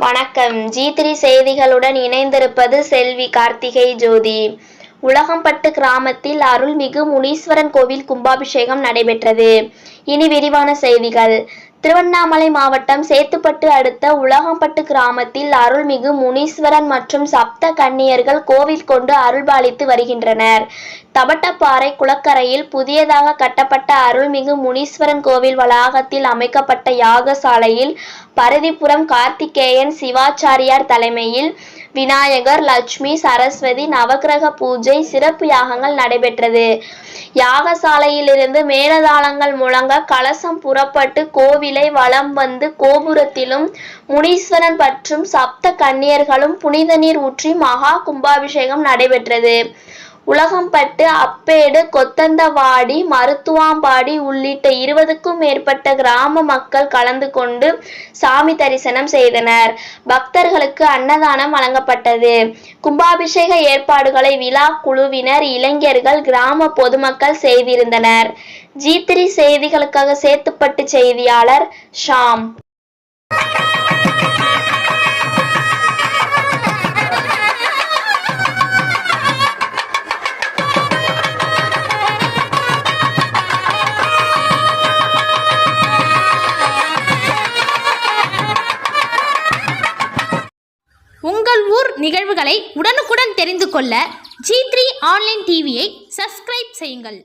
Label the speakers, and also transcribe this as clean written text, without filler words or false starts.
Speaker 1: வணக்கம். G3 செய்திகளுடன் இணைந்திருப்பது செல்வி கார்த்திகை ஜோதி. உலகம்பட்டு கிராமத்தில் அருள்மிகு முனீஸ்வரன் கோவில் கும்பாபிஷேகம் நடைபெற்றது. இனி விரிவான செய்திகள். திருவண்ணாமலை மாவட்டம் சேத்துப்பட்டு அடுத்த உலகம்பட்டு கிராமத்தில் அருள்மிகு முனீஸ்வரன் மற்றும் சப்த கன்னியர்கள் கோவில் கொண்டு அருள்பாலித்து வருகின்றனர். தபட்டப்பாறை குளக்கரையில் புதியதாக கட்டப்பட்ட அருள்மிகு முனீஸ்வரன் கோவில் வளாகத்தில் அமைக்கப்பட்ட யாகசாலையில் பரதிபுரம் கார்த்திகேயன் சிவாச்சாரியார் தலைமையில் விநாயகர், லட்சுமி, சரஸ்வதி நவக்கிரக பூஜை சிறப்பு யாகங்கள் நடைபெற்றது. யாகசாலையிலிருந்து மேளதாளங்கள் முழங்க கலசம் புறப்பட்டு கோவிலை வலம் வந்து கோபுரத்திலும் முனீஸ்வரன் மற்றும் சப்த கன்னியர்களும் புனித நீர் ஊற்றி மகா கும்பாபிஷேகம் நடைபெற்றது. உலகம்பட்டு, அப்பேடு, கொத்தந்தவாடி, மருத்துவாம்பாடி உள்ளிட்ட 20க்கும் மேற்பட்ட கிராம மக்கள் கலந்து கொண்டு சாமி தரிசனம் செய்தனர். பக்தர்களுக்கு அன்னதானம் வழங்கப்பட்டது. கும்பாபிஷேக ஏற்பாடுகளை விழா குழுவினர், இளைஞர்கள், கிராம பொதுமக்கள் செய்திருந்தனர். G3 செய்திகளுக்காக சேத்துப்பட்டு செய்தியாளர் ஷாம்.
Speaker 2: உங்கள் ஊர் நிகழ்வுகளை உடனுக்குடன் தெரிந்து கொள்ள G3 ஆன்லைன் டிவியை சப்ஸ்கிரைப் செய்யுங்கள்.